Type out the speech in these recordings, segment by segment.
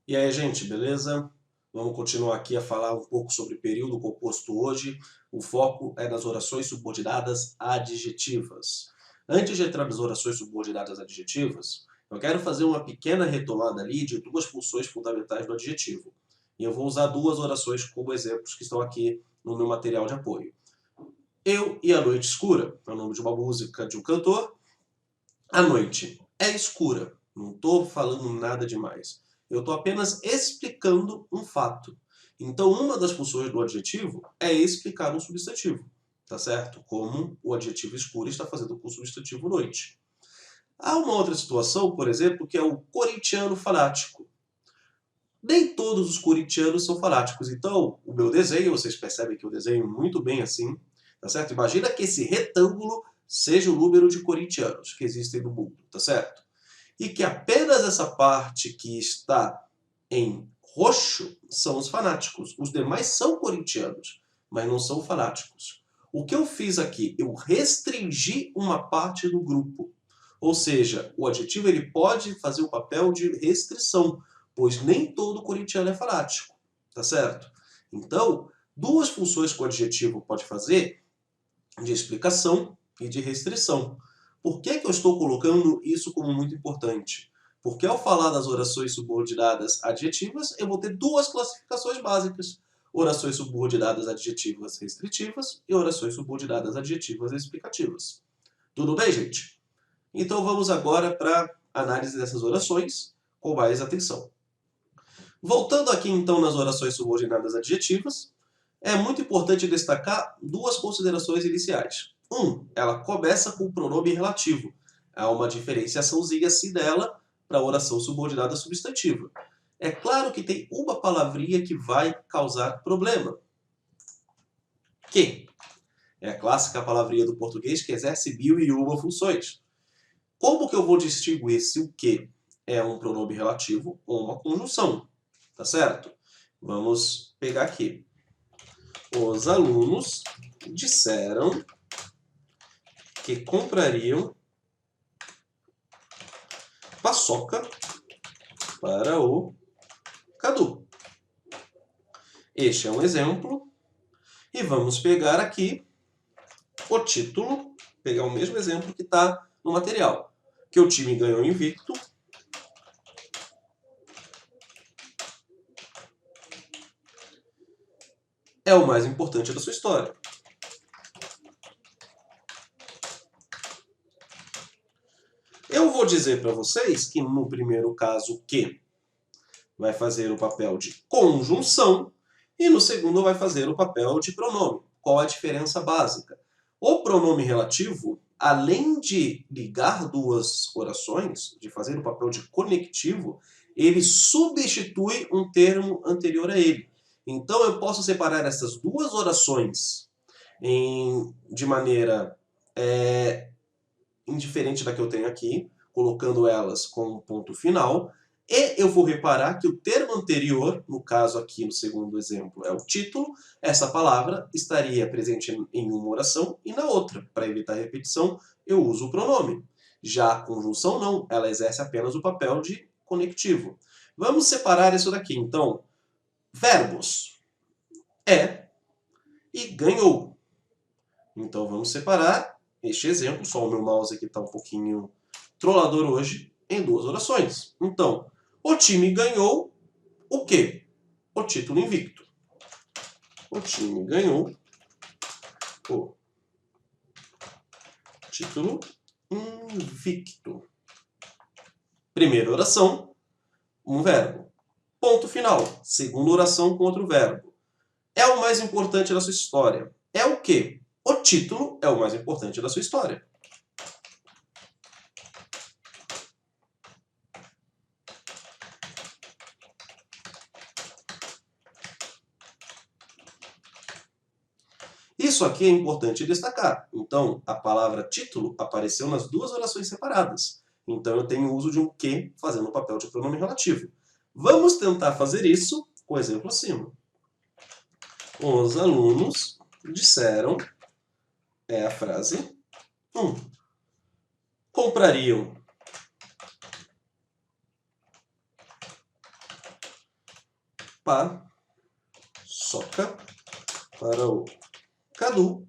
E aí, gente, beleza? Vamos continuar aqui a falar um pouco sobre período composto hoje. O foco é nas orações subordinadas adjetivas. Antes de entrar nas orações subordinadas adjetivas, eu quero fazer uma pequena retomada ali de duas funções fundamentais do adjetivo. E eu vou usar duas orações como exemplos que estão aqui no meu material de apoio. Eu e a noite escura, é o nome de uma música de um cantor. A noite é escura. Não estou falando nada demais. Eu estou apenas explicando um fato. Então, uma das funções do adjetivo é explicar um substantivo. Tá certo? Como o adjetivo escuro está fazendo com o substantivo noite. Há uma outra situação, por exemplo, que é o corintiano fanático. Nem todos os corintianos são fanáticos. Então, o meu desenho, vocês percebem que eu desenho muito bem assim, tá certo? Imagina que esse retângulo seja o número de corintianos que existem no mundo, tá certo? E que apenas essa parte que está em roxo são os fanáticos. Os demais são corintianos, mas não são fanáticos. O que eu fiz aqui? Eu restringi uma parte do grupo. Ou seja, o adjetivo ele pode fazer o papel de restrição, pois nem todo corintiano é fanático, tá certo? Então, duas funções que o adjetivo pode fazer de explicação e de restrição. Por que eu estou colocando isso como muito importante? Porque ao falar das orações subordinadas adjetivas, eu vou ter duas classificações básicas. Orações subordinadas adjetivas restritivas e orações subordinadas adjetivas explicativas. Tudo bem, gente? Então vamos agora para a análise dessas orações com mais atenção. Voltando aqui então nas orações subordinadas adjetivas, é muito importante destacar duas considerações iniciais. Ela começa com o pronome relativo. Há uma diferenciaçãozinha assim dela para a oração subordinada substantiva. É claro que tem uma palavrinha que vai causar problema. Que é a clássica palavrinha do português que exerce mil e uma funções. Como que eu vou distinguir se o que é um pronome relativo ou uma conjunção? Tá certo? Vamos pegar aqui. Os alunos disseram que comprariam paçoca para o Cadu. Este é um exemplo. E vamos pegar aqui o título, pegar o mesmo exemplo que está no material. Que o time ganhou invicto. É o mais importante da sua história. Eu vou dizer para vocês que no primeiro caso o que vai fazer o papel de conjunção e no segundo vai fazer o papel de pronome. Qual a diferença básica? O pronome relativo, além de ligar duas orações, de fazer o papel de conectivo, ele substitui um termo anterior a ele. Então eu posso separar essas duas orações de maneira indiferente da que eu tenho aqui, colocando elas com um ponto final, e eu vou reparar que o termo anterior, no caso aqui no segundo exemplo, é o título, essa palavra estaria presente em uma oração e na outra. Para evitar repetição, eu uso o pronome. Já a conjunção não, ela exerce apenas o papel de conectivo. Vamos separar isso daqui, então. Verbos. É e ganhou. Então vamos separar este exemplo, só o meu mouse aqui está um pouquinho trollador hoje, em duas orações. Então, o time ganhou o quê? O título invicto. O time ganhou o título invicto. Primeira oração, um verbo. Ponto final. Segunda oração com outro verbo. É o mais importante da sua história. É o quê? O título é o mais importante da sua história. Isso aqui é importante destacar. Então, a palavra título apareceu nas duas orações separadas. Então, eu tenho o uso de um que fazendo o papel de pronome relativo. Vamos tentar fazer isso com o exemplo acima. Os alunos disseram, é a frase 1, comprariam paçoca para o Cadu.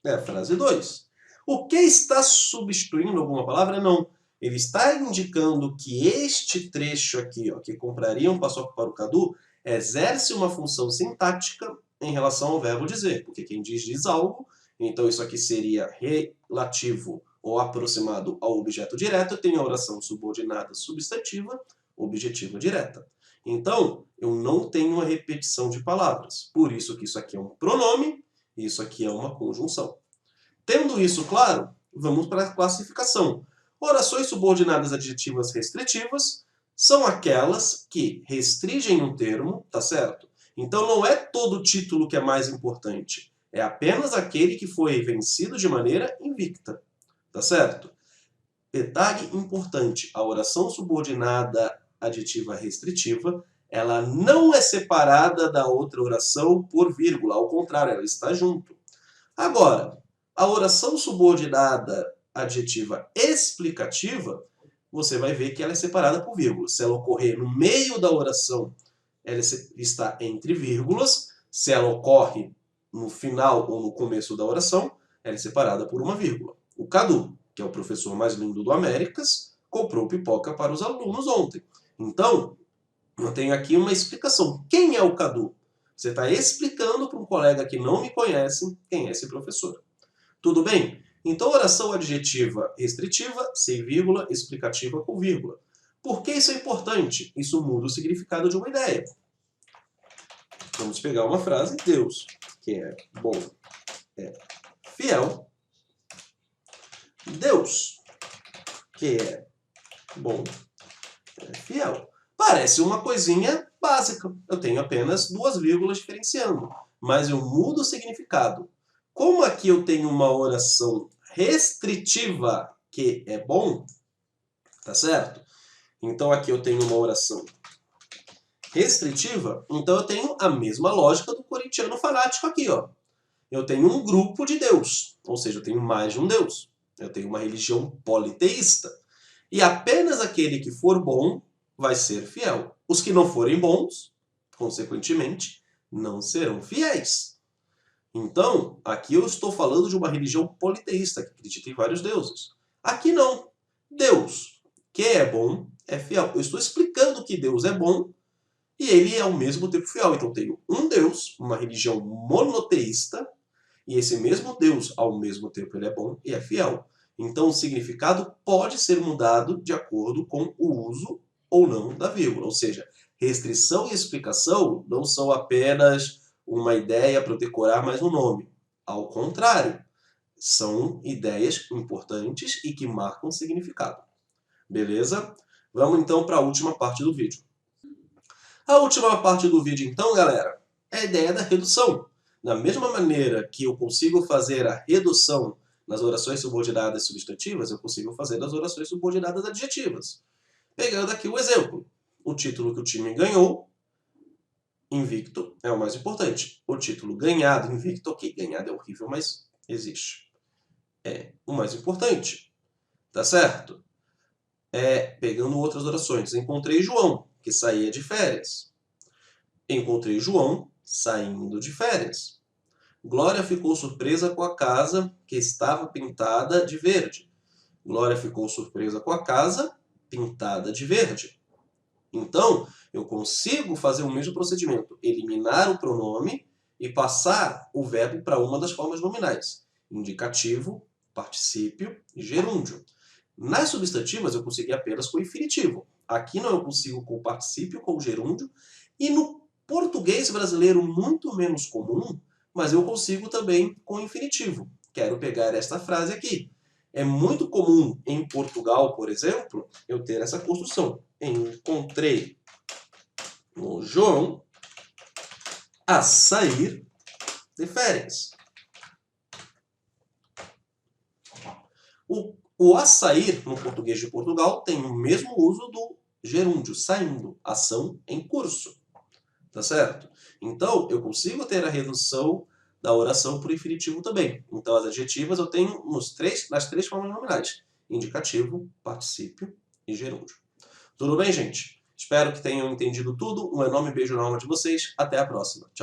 É a frase 2. O que está substituindo alguma palavra? Não. Ele está indicando que este trecho aqui, ó, que compraria um paçoca para o Cadu, exerce uma função sintática em relação ao verbo dizer. Porque quem diz algo, então isso aqui seria relativo ou aproximado ao objeto direto. Tem a oração subordinada substantiva, objetiva direta. Então, eu não tenho uma repetição de palavras. Por isso que isso aqui é um pronome e isso aqui é uma conjunção. Tendo isso claro, vamos para a classificação. Orações subordinadas adjetivas restritivas são aquelas que restringem um termo, tá certo? Então não é todo título que é mais importante. É apenas aquele que foi vencido de maneira invicta, tá certo? Detalhe importante, a oração subordinada adjetiva restritiva, ela não é separada da outra oração por vírgula, ao contrário, ela está junto. Agora, a oração subordinada adjetiva explicativa, você vai ver que ela é separada por vírgula. Se ela ocorrer no meio da oração, ela está entre vírgulas. Se ela ocorre no final ou no começo da oração, ela é separada por uma vírgula. O Cadu, que é o professor mais lindo do Américas, comprou pipoca para os alunos ontem. Então, eu tenho aqui uma explicação. Quem é o Cadu? Você está explicando para um colega que não me conhece quem é esse professor. Tudo bem? Então, oração adjetiva restritiva, sem vírgula, explicativa com vírgula. Por que isso é importante? Isso muda o significado de uma ideia. Vamos pegar uma frase. Deus, que é bom, é fiel. Deus, que é bom, é fiel. Parece uma coisinha básica. Eu tenho apenas duas vírgulas diferenciando. Mas eu mudo o significado. Como aqui eu tenho uma oração restritiva, que é bom, tá certo? Então aqui eu tenho uma oração restritiva, então eu tenho a mesma lógica do corintiano fanático aqui, ó. Eu tenho um grupo de Deus, ou seja, eu tenho mais de um Deus. Eu tenho uma religião politeísta. E apenas aquele que for bom vai ser fiel. Os que não forem bons, consequentemente, não serão fiéis. Então, aqui eu estou falando de uma religião politeísta, que acredita em vários deuses. Aqui não. Deus, que é bom, é fiel. Eu estou explicando que Deus é bom e ele é ao mesmo tempo fiel. Então, eu tenho um Deus, uma religião monoteísta, e esse mesmo Deus, ao mesmo tempo, ele é bom e é fiel. Então, o significado pode ser mudado de acordo com o uso ou não da vírgula. Ou seja, restrição e explicação não são apenas uma ideia para eu decorar mais um nome. Ao contrário, são ideias importantes e que marcam significado. Beleza? Vamos então para a última parte do vídeo. A última parte do vídeo, então, galera, é a ideia da redução. Da mesma maneira que eu consigo fazer a redução nas orações subordinadas substantivas, eu consigo fazer nas orações subordinadas adjetivas. Pegando aqui o exemplo. O título que o time ganhou, invicto, é o mais importante. O título ganhado, invicto, ok, ganhado é horrível, mas existe. É o mais importante. Tá certo? Pegando outras orações. Encontrei João, que saía de férias. Encontrei João saindo de férias. Glória ficou surpresa com a casa que estava pintada de verde. Glória ficou surpresa com a casa pintada de verde. Então, eu consigo fazer o mesmo procedimento, eliminar o pronome e passar o verbo para uma das formas nominais. Indicativo, particípio e gerúndio. Nas substantivas, eu consegui apenas com o infinitivo. Aqui não, eu consigo com o particípio, com o gerúndio. E no português brasileiro, muito menos comum, mas eu consigo também com o infinitivo. Quero pegar esta frase aqui. É muito comum em Portugal, por exemplo, eu ter essa construção. Encontrei o João a sair de férias. O a sair, no português de Portugal, tem o mesmo uso do gerúndio, saindo, ação em curso. Tá certo? Então, eu consigo ter a redução da oração por infinitivo também. Então, as adjetivas eu tenho nas três formas nominais. Indicativo, particípio e gerúndio. Tudo bem, gente? Espero que tenham entendido tudo. Um enorme beijo na alma de vocês. Até a próxima. Tchau.